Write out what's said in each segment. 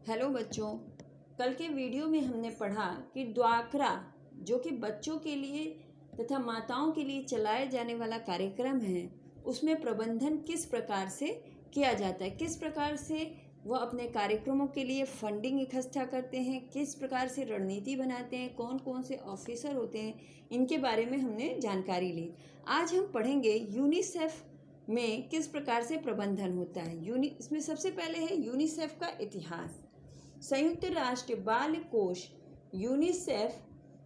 Hello बच्चों, कल के वीडियो में हमने पढ़ा कि ड्वाक्रा जो कि बच्चों के लिए तथा माताओं के लिए चलाया जाने वाला कार्यक्रम है, उसमें प्रबंधन किस प्रकार से किया जाता है, किस प्रकार से वह अपने कार्यक्रमों के लिए फंडिंग इकट्ठा करते हैं, किस प्रकार से रणनीति बनाते हैं, कौन कौन से ऑफिसर होते हैं, इनके बारे में हमने जानकारी ली। आज हम पढ़ेंगे यूनिसेफ में किस प्रकार से प्रबंधन होता है। इसमें सबसे पहले है यूनिसेफ का इतिहास। संयुक्त राष्ट्र बाल कोष यूनिसेफ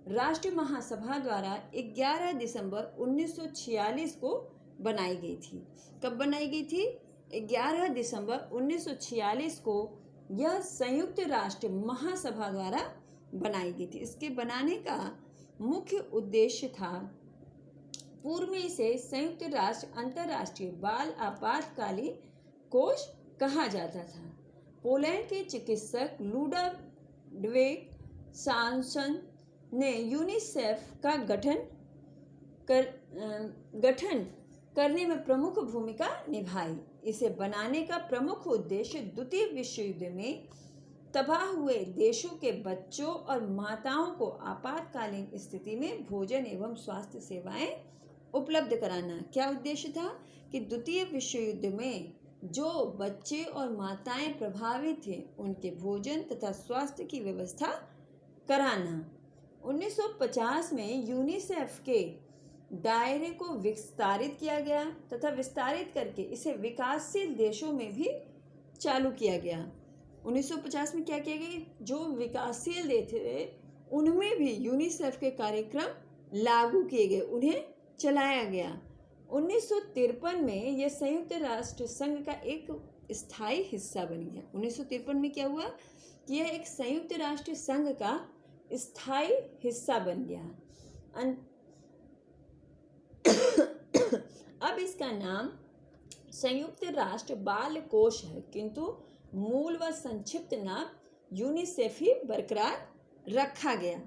राष्ट्रीय महासभा द्वारा 11 दिसंबर 1946 को बनाई गई थी। कब बनाई गई थी? 11 दिसंबर 1946 को यह संयुक्त राष्ट्र महासभा द्वारा बनाई गई थी। इसके बनाने का मुख्य उद्देश्य था, पूर्व में इसे संयुक्त राष्ट्र अंतर्राष्ट्रीय बाल आपातकालीन कोष कहा जाता था। पोलैंड के चिकित्सक लुडविग साम्सन ने यूनिसेफ का गठन करने में प्रमुख भूमिका निभाई। इसे बनाने का प्रमुख उद्देश्य द्वितीय विश्व युद्ध में तबाह हुए देशों के बच्चों और माताओं को आपातकालीन स्थिति में भोजन एवं स्वास्थ्य सेवाएं उपलब्ध कराना। क्या उद्देश्य था कि द्वितीय विश्व युद्ध में जो बच्चे और माताएं प्रभावित थे उनके भोजन तथा स्वास्थ्य की व्यवस्था कराना। 1950 में यूनिसेफ के दायरे को विस्तारित किया गया तथा विस्तारित करके इसे विकासशील देशों में भी चालू किया गया। 1950 में क्या किया गया? जो विकासशील देश थे उनमें भी यूनिसेफ के कार्यक्रम लागू किए गए, उन्हें चलाया गया। 1953 में यह संयुक्त राष्ट्र संघ का एक स्थायी हिस्सा बन गया। 1953 में क्या हुआ कि यह एक संयुक्त राष्ट्र संघ का स्थायी हिस्सा बन गया। अब इसका नाम संयुक्त राष्ट्र बाल कोष है, किंतु मूल व संक्षिप्त नाम यूनिसेफ ही बरकरार रखा गया।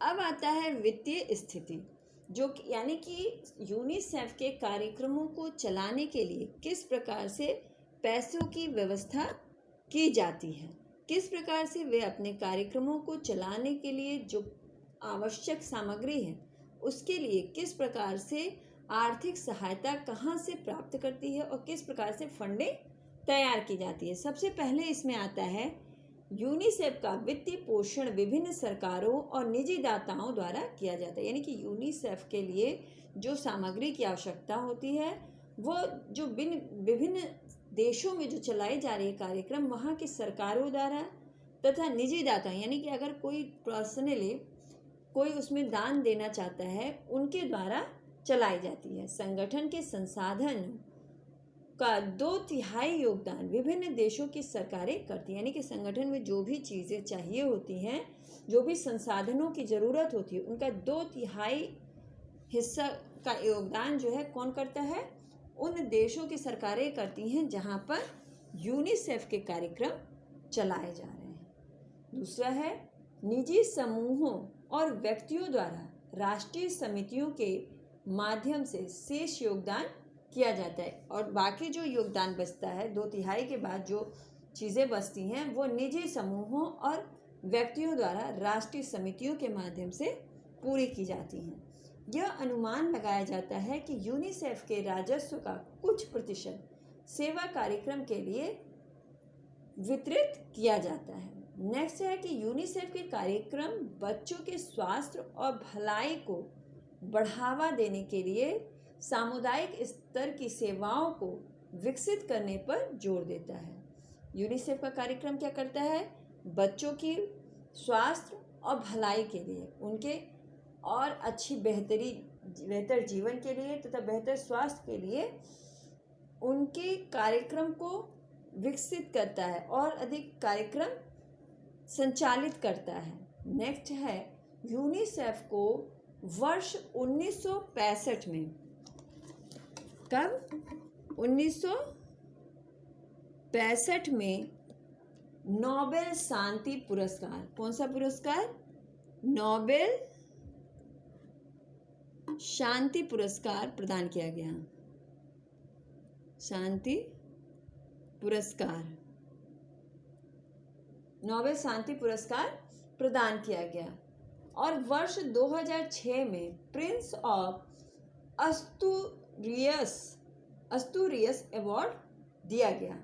अब आता है वित्तीय स्थिति, जो यानी कि यूनिसेफ के कार्यक्रमों को चलाने के लिए किस प्रकार से पैसों की व्यवस्था की जाती है, किस प्रकार से वे अपने कार्यक्रमों को चलाने के लिए जो आवश्यक सामग्री है उसके लिए किस प्रकार से आर्थिक सहायता कहाँ से प्राप्त करती है और किस प्रकार से फंडिंग तैयार की जाती है। सबसे पहले इसमें आता है यूनिसेफ का वित्तीय पोषण विभिन्न सरकारों और निजी दाताओं द्वारा किया जाता है। यानी कि यूनिसेफ के लिए जो सामग्री की आवश्यकता होती है वो जो विभिन्न देशों में जो चलाई जा रही है कार्यक्रम, वहाँ की सरकारों द्वारा तथा निजी दाता, यानी कि अगर कोई पर्सनली कोई उसमें दान देना चाहता है उनके द्वारा चलाई जाती है। संगठन के संसाधन का 2/3 योगदान विभिन्न देशों की सरकारें करती हैं। यानी कि संगठन में जो भी चीज़ें चाहिए होती हैं, जो भी संसाधनों की ज़रूरत होती है, उनका 2/3 हिस्सा का योगदान जो है कौन करता है? उन देशों की सरकारें करती हैं जहां पर यूनिसेफ के कार्यक्रम चलाए जा रहे हैं। दूसरा है निजी समूहों और व्यक्तियों द्वारा राष्ट्रीय समितियों के माध्यम से शेष योगदान किया जाता है, और बाकी जो योगदान बचता है 2/3 के बाद जो चीज़ें बचती हैं वो निजी समूहों और व्यक्तियों द्वारा राष्ट्रीय समितियों के माध्यम से पूरी की जाती हैं। यह अनुमान लगाया जाता है कि यूनिसेफ के राजस्व का कुछ प्रतिशत सेवा कार्यक्रम के लिए वितरित किया जाता है। नेक्स्ट है कि यूनिसेफ के कार्यक्रम बच्चों के स्वास्थ्य और भलाई को बढ़ावा देने के लिए सामुदायिक स्तर की सेवाओं को विकसित करने पर जोर देता है। यूनिसेफ का कार्यक्रम क्या करता है? बच्चों की स्वास्थ्य और भलाई के लिए, उनके और अच्छी बेहतर जीवन के लिए तथा बेहतर स्वास्थ्य के लिए उनके कार्यक्रम को विकसित करता है और अधिक कार्यक्रम संचालित करता है। नेक्स्ट है यूनिसेफ को वर्ष 1965 में, कब? 1965 में नोबेल शांति पुरस्कार, कौन सा पुरस्कार? नोबेल शांति पुरस्कार प्रदान किया गया। शांति पुरस्कार नोबेल शांति पुरस्कार प्रदान किया गया। और वर्ष 2006 में प्रिंस ऑफ अस्तूरियस अवार्ड दिया गया।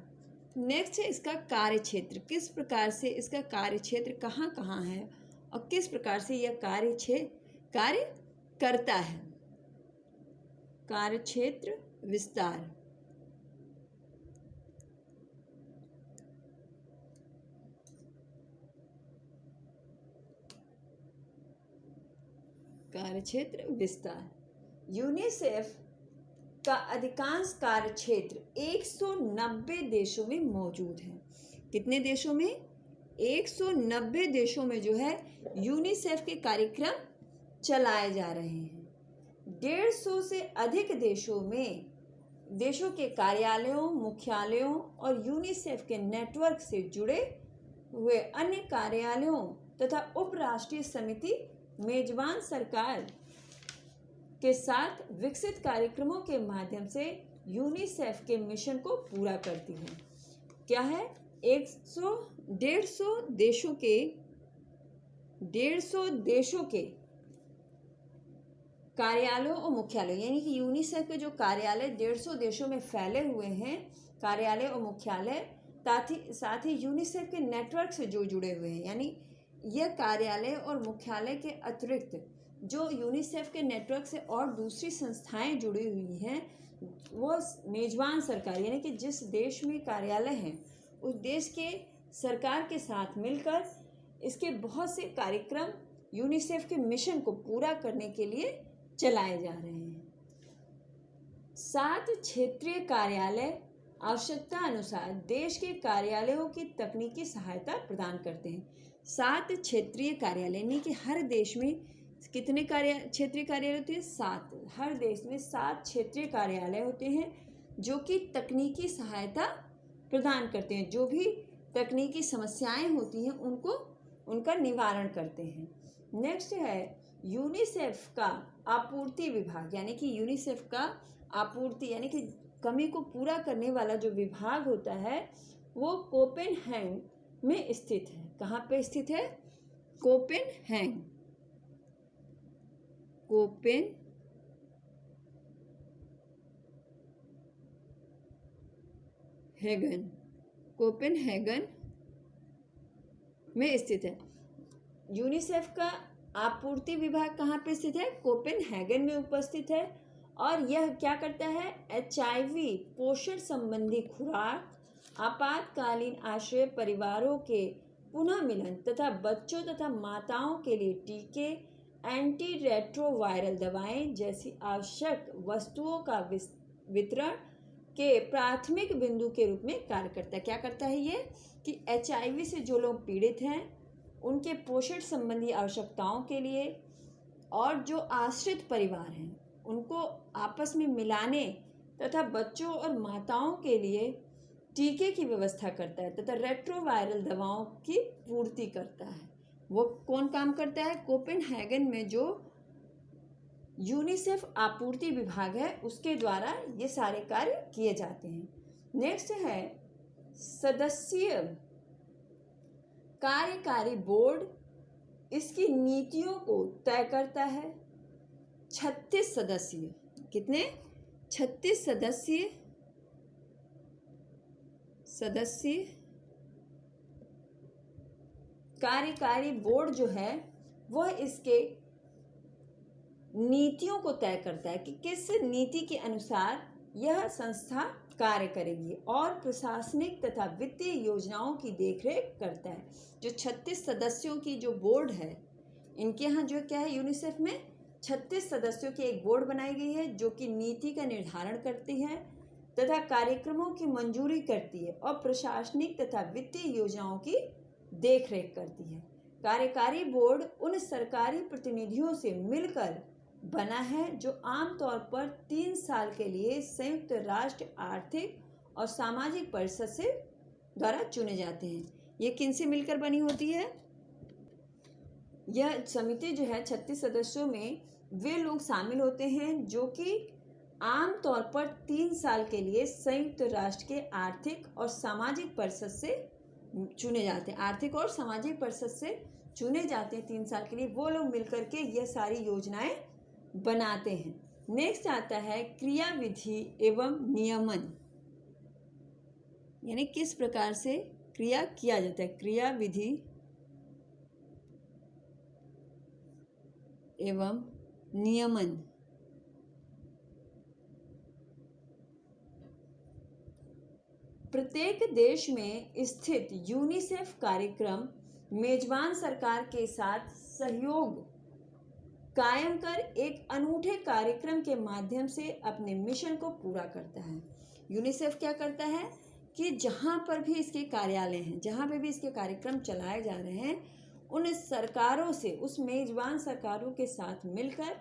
नेक्स्ट है इसका कार्यक्षेत्र, किस प्रकार से इसका कार्यक्षेत्र कहाँ कहाँ है और किस प्रकार से यह कार्य करता है। कार्यक्षेत्र विस्तार, कार्यक्षेत्र विस्तार। यूनिसेफ का अधिकांश कार्यक्षेत्र 190 देशों में मौजूद है। कितने देशों में? 190 देशों में जो है यूनिसेफ के कार्यक्रम चलाए जा रहे हैं। 150 से अधिक देशों के कार्यालयों, मुख्यालयों और यूनिसेफ के नेटवर्क से जुड़े हुए अन्य कार्यालयों तथा उपराष्ट्रीय समिति मेजबान सरकार के साथ विकसित कार्यक्रमों के माध्यम से यूनिसेफ के मिशन को पूरा करती है। क्या है? 150 देशों के कार्यालयों और मुख्यालय, यानी कि यूनिसेफ के जो कार्यालय 150 देशों में फैले हुए हैं, कार्यालय और मुख्यालय, साथ ही यूनिसेफ के नेटवर्क से जो जुड़े हुए हैं, यानी यह कार्यालय और मुख्यालय के अतिरिक्त जो यूनिसेफ के नेटवर्क से और दूसरी संस्थाएं जुड़ी हुई हैं, वो मेजबान सरकार, यानी कि जिस देश में कार्यालय है उस देश के सरकार के साथ मिलकर इसके बहुत से कार्यक्रम यूनिसेफ के मिशन को पूरा करने के लिए चलाए जा रहे हैं। 7 क्षेत्रीय कार्यालय आवश्यकता अनुसार देश के कार्यालयों की तकनीकी सहायता प्रदान करते हैं। 7 क्षेत्रीय कार्यालय, यानी कि हर देश में कितने क्षेत्रीय कार्यालय होते हैं? 7। हर देश में 7 क्षेत्रीय कार्यालय होते हैं जो कि तकनीकी सहायता प्रदान करते हैं। जो भी तकनीकी समस्याएं होती हैं उनका निवारण करते हैं। नेक्स्ट है यूनिसेफ का आपूर्ति विभाग, यानी कि यूनिसेफ का आपूर्ति यानी कि कमी को पूरा करने वाला जो विभाग होता है वो कोपेनहेगन में स्थित है। कहाँ पे स्थित है? कोपेनहेगन। कोपेनहेगन में स्थित है। यूनिसेफ का आपूर्ति विभाग कहाँ पे स्थित है? कोपेनहेगन में उपस्थित है। और यह क्या करता है? HIV पोषण संबंधी खुराक, आपातकालीन आश्रय परिवारों के पुनः मिलन तथा बच्चों तथा माताओं के लिए टीके, एंटी रेट्रोवायरल दवाएं जैसी आवश्यक वस्तुओं का वितरण के प्राथमिक बिंदु के रूप में कार्य करता है। क्या करता है ये? कि HIV से जो लोग पीड़ित हैं उनके पोषण संबंधी आवश्यकताओं के लिए और जो आश्रित परिवार हैं उनको आपस में मिलाने तथा बच्चों और माताओं के लिए टीके की व्यवस्था करता है तथा रेट्रोवायरल दवाओं की पूर्ति करता है। वो कौन काम करता है? कोपेनहेगन में जो यूनिसेफ आपूर्ति विभाग है उसके द्वारा ये सारे कार्य किए जाते हैं। नेक्स्ट है सदस्यीय कार्यकारी बोर्ड, इसकी नीतियों को तय करता है। 36 सदस्यीय, कितने? 36 सदस्यीय कार्यकारी बोर्ड जो है वह इसके नीतियों को तय करता है कि किस नीति के अनुसार यह संस्था कार्य करेगी और प्रशासनिक तथा वित्तीय योजनाओं की देखरेख करता है। जो 36 सदस्यों की जो बोर्ड है, इनके यहाँ जो क्या है, यूनिसेफ में 36 सदस्यों की एक बोर्ड बनाई गई है जो कि नीति का निर्धारण करती है तथा कार्यक्रमों की मंजूरी करती है और प्रशासनिक तथा वित्तीय योजनाओं की देखरेख करती है। कार्यकारी बोर्ड उन सरकारी प्रतिनिधियों से मिलकर बना है जो आमतौर पर 3 साल के लिए संयुक्त राष्ट्र आर्थिक और सामाजिक परिषद से द्वारा चुने जाते हैं। ये किनसे मिलकर बनी होती है? यह समिति जो है 36 सदस्यों में वे लोग शामिल होते हैं जो कि आमतौर पर 3 साल के लिए संयुक्त राष्ट्र के आर्थिक और सामाजिक परिषद से चुने जाते हैं, आर्थिक और सामाजिक परिषद से चुने जाते हैं 3 साल के लिए, वो लोग मिलकर के ये सारी योजनाएं बनाते हैं। नेक्स्ट आता है क्रियाविधि एवं नियमन, यानी किस प्रकार से क्रिया किया जाता है। क्रियाविधि एवं नियमन। प्रत्येक देश में स्थित यूनिसेफ कार्यक्रम मेजबान सरकार के साथ सहयोग कायम कर एक अनूठे कार्यक्रम के माध्यम से अपने मिशन को पूरा करता है। यूनिसेफ क्या करता है कि जहाँ पर भी इसके कार्यालय हैं, जहाँ पे भी इसके कार्यक्रम चलाए जा रहे हैं, उन सरकारों से, उस मेजबान सरकारों के साथ मिलकर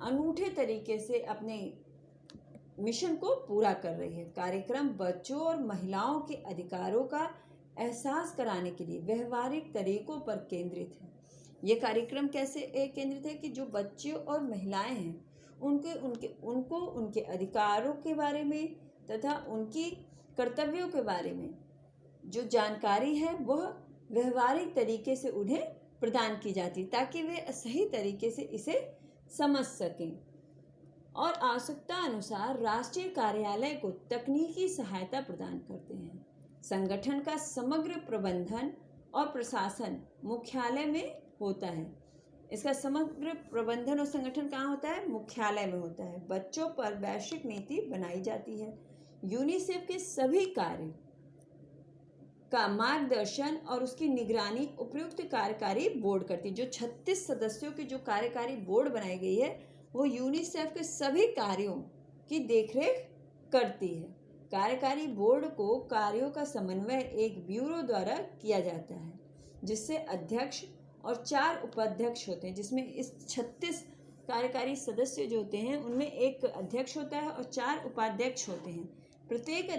अनूठे तरीके से अपने मिशन को पूरा कर रही है। कार्यक्रम बच्चों और महिलाओं के अधिकारों का एहसास कराने के लिए व्यवहारिक तरीकों पर केंद्रित है। ये कार्यक्रम कैसे केंद्रित है कि जो बच्चे और महिलाएं हैं उनको उनके अधिकारों के बारे में तथा उनकी कर्तव्यों के बारे में जो जानकारी है वह व्यवहारिक तरीके से उन्हें प्रदान की जाती है, ताकि वे सही तरीके से इसे समझ सकें और आवश्यकता अनुसार राष्ट्रीय कार्यालय को तकनीकी सहायता प्रदान करते हैं। संगठन का समग्र प्रबंधन और प्रशासन मुख्यालय में होता है। इसका समग्र प्रबंधन और संगठन कहाँ होता है? मुख्यालय में होता है। बच्चों पर वैश्विक नीति बनाई जाती है। यूनिसेफ के सभी कार्य का मार्गदर्शन और उसकी निगरानी उपयुक्त कार्यकारी बोर्ड करती है। जो 36 सदस्यों की जो कार्यकारी बोर्ड बनाई गई है वो यूनिसेफ के सभी कार्यों की देखरेख करती है। कार्यकारी बोर्ड को कार्यों का समन्वय एक ब्यूरो द्वारा किया जाता है, जिससे अध्यक्ष और 4 उपाध्यक्ष होते हैं, जिसमें इस 36 कार्यकारी सदस्य जो होते हैं उनमें एक अध्यक्ष होता है और 4 उपाध्यक्ष होते हैं। प्रत्येक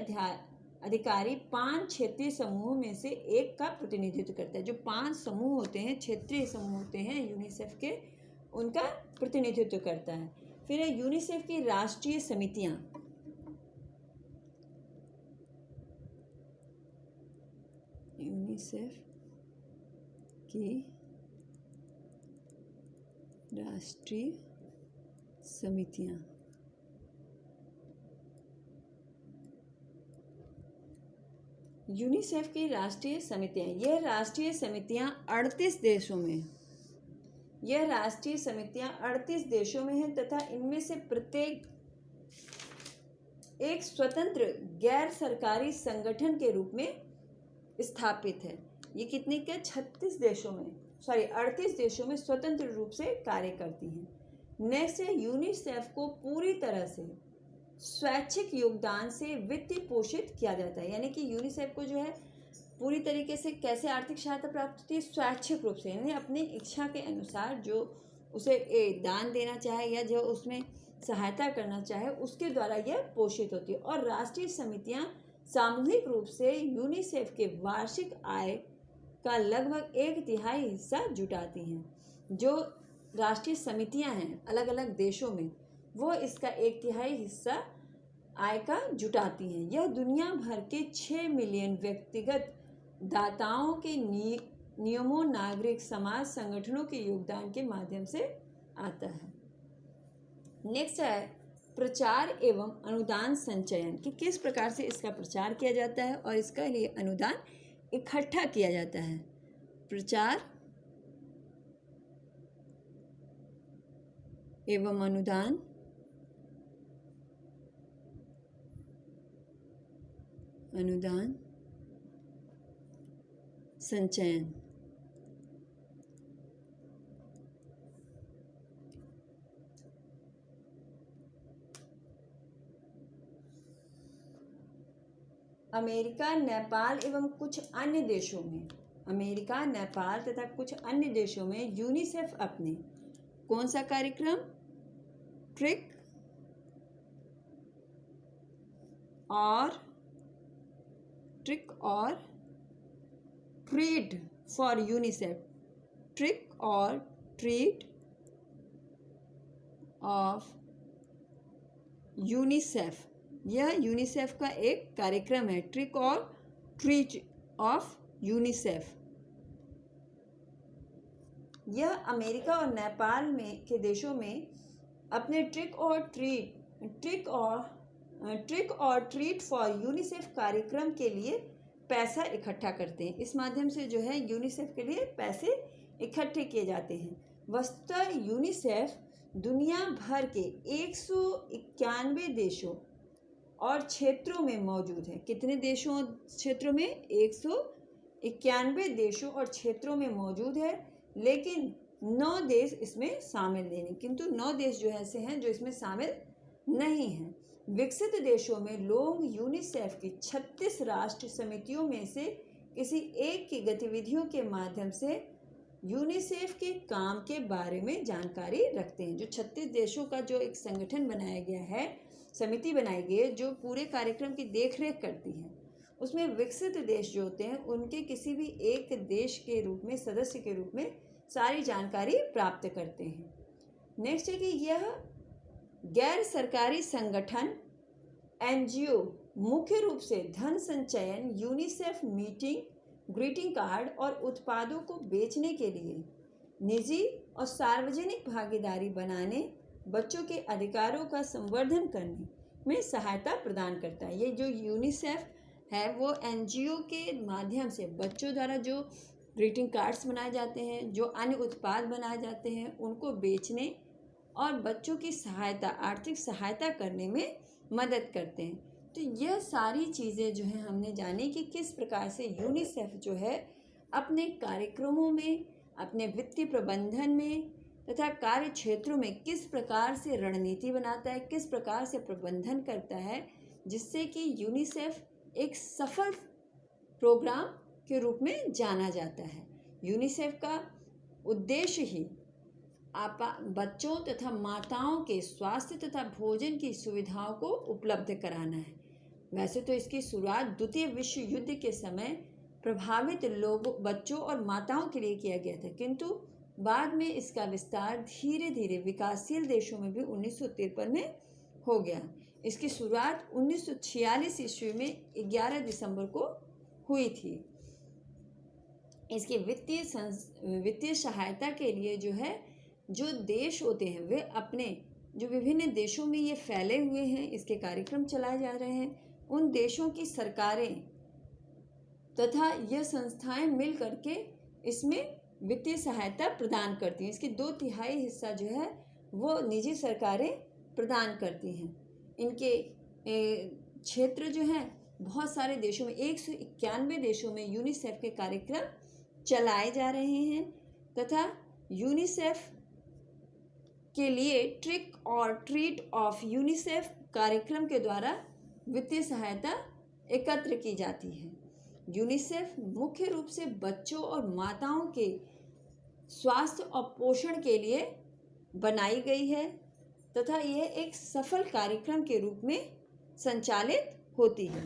अधिकारी 5 क्षेत्रीय समूहों में से एक का प्रतिनिधित्व करता है। जो 5 समूह होते हैं, क्षेत्रीय समूह होते हैं यूनिसेफ के, उनका प्रतिनिधित्व करता है। फिर है यूनिसेफ की राष्ट्रीय समितियां। यूनिसेफ की राष्ट्रीय समितियां। यूनिसेफ की राष्ट्रीय समितियां, यह राष्ट्रीय समितियां 38 देशों में, यह राष्ट्रीय समितियां 38 देशों में हैं तथा इनमें से प्रत्येक एक स्वतंत्र गैर सरकारी संगठन के रूप में स्थापित है। ये कितने के 38 देशों में स्वतंत्र रूप से कार्य करती हैं। नेक्स्ट है यूनिसेफ को पूरी तरह से स्वैच्छिक योगदान से वित्तीय पोषित किया जाता है। यानी कि यूनिसेफ को जो है पूरी तरीके से कैसे आर्थिक सहायता प्राप्त होती है? स्वैच्छिक रूप से, यानी अपनी इच्छा के अनुसार जो उसे दान देना चाहे या जो उसमें सहायता करना चाहे उसके द्वारा यह पोषित होती है। और राष्ट्रीय समितियां सामूहिक रूप से यूनिसेफ के वार्षिक आय का लगभग 1/3 हिस्सा जुटाती हैं। जो राष्ट्रीय समितियां हैं अलग अलग देशों में, वो इसका 1/3 हिस्सा आय का जुटाती हैं। यह दुनिया भर के 6 मिलियन व्यक्तिगत दाताओं के नियमों, नागरिक समाज संगठनों के योगदान के माध्यम से आता है। नेक्स्ट है प्रचार एवं अनुदान संचयन, कि किस प्रकार से इसका प्रचार किया जाता है और इसका लिए अनुदान इकट्ठा किया जाता है। प्रचार एवं अनुदान संचयन। अमेरिका, नेपाल एवं कुछ अन्य देशों में, अमेरिका, नेपाल तथा कुछ अन्य देशों में यूनिसेफ अपने कौन सा कार्यक्रम? ट्रिक और ट्रीट फॉर यूनिसेफ, ट्रिक और ट्रीट ऑफ यूनिसेफ, यह यूनिसेफ का एक कार्यक्रम है। ट्रिक और ट्रीट ऑफ यूनिसेफ। यह अमेरिका और नेपाल के देशों में अपने ट्रिक और ट्रीट फॉर यूनिसेफ कार्यक्रम के लिए पैसा इकट्ठा करते हैं। इस माध्यम से जो है यूनिसेफ के लिए पैसे इकट्ठे किए जाते हैं। वस्तुतः यूनिसेफ दुनिया भर के 191 देशों और क्षेत्रों में मौजूद है। कितने देशों क्षेत्रों में? 191 देशों और क्षेत्रों में मौजूद है, लेकिन 9 देश इसमें शामिल नहीं, किंतु 9 देश जो ऐसे हैं जो इसमें शामिल नहीं हैं। विकसित देशों में लोग यूनिसेफ की 36 राष्ट्र समितियों में से किसी एक की गतिविधियों के माध्यम से यूनिसेफ के काम के बारे में जानकारी रखते हैं। जो 36 देशों का जो एक संगठन बनाया गया है, समिति बनाई गई है जो पूरे कार्यक्रम की देखरेख करती है, उसमें विकसित देश जो होते हैं उनके किसी भी एक देश के रूप में, सदस्य के रूप में सारी जानकारी प्राप्त करते हैं। नेक्स्ट है कि यह गैर सरकारी संगठन एनजीओ मुख्य रूप से धन संचयन, यूनिसेफ मीटिंग, ग्रीटिंग कार्ड और उत्पादों को बेचने के लिए निजी और सार्वजनिक भागीदारी बनाने, बच्चों के अधिकारों का संवर्धन करने में सहायता प्रदान करता है। ये जो यूनिसेफ है वो एनजीओ के माध्यम से बच्चों द्वारा जो ग्रीटिंग कार्ड्स बनाए जाते हैं, जो अन्य उत्पाद बनाए जाते हैं, उनको बेचने और बच्चों की सहायता, आर्थिक सहायता करने में मदद करते हैं। तो यह सारी चीज़ें जो है हमने जानी कि किस प्रकार से यूनिसेफ जो है अपने कार्यक्रमों में, अपने वित्तीय प्रबंधन में तथा कार्य क्षेत्रों में किस प्रकार से रणनीति बनाता है, किस प्रकार से प्रबंधन करता है, जिससे कि यूनिसेफ एक सफल प्रोग्राम के रूप में जाना जाता है। यूनिसेफ का उद्देश्य ही बच्चों तथा माताओं के स्वास्थ्य तथा भोजन की सुविधाओं को उपलब्ध कराना है। वैसे तो इसकी शुरुआत द्वितीय विश्व युद्ध के समय प्रभावित लोगों, बच्चों और माताओं के लिए किया गया था, किंतु बाद में इसका विस्तार धीरे धीरे विकासशील देशों में भी 1953 में हो गया। इसकी शुरुआत 1946 ईस्वी में 11 दिसंबर को हुई थी। इसकी वित्तीय सहायता के लिए जो है, जो देश होते हैं वे अपने जो विभिन्न देशों में ये फैले हुए हैं, इसके कार्यक्रम चलाए जा रहे हैं, उन देशों की सरकारें तथा यह संस्थाएं मिल करके इसमें वित्तीय सहायता प्रदान करती हैं। इसकी 2/3 हिस्सा जो है वो निजी सरकारें प्रदान करती हैं। इनके क्षेत्र जो हैं बहुत सारे देशों में, 191 देशों में यूनिसेफ के कार्यक्रम चलाए जा रहे हैं तथा यूनिसेफ के लिए ट्रिक और ट्रीट ऑफ यूनिसेफ कार्यक्रम के द्वारा वित्तीय सहायता एकत्र की जाती है। यूनिसेफ मुख्य रूप से बच्चों और माताओं के स्वास्थ्य और पोषण के लिए बनाई गई है तथा यह एक सफल कार्यक्रम के रूप में संचालित होती है।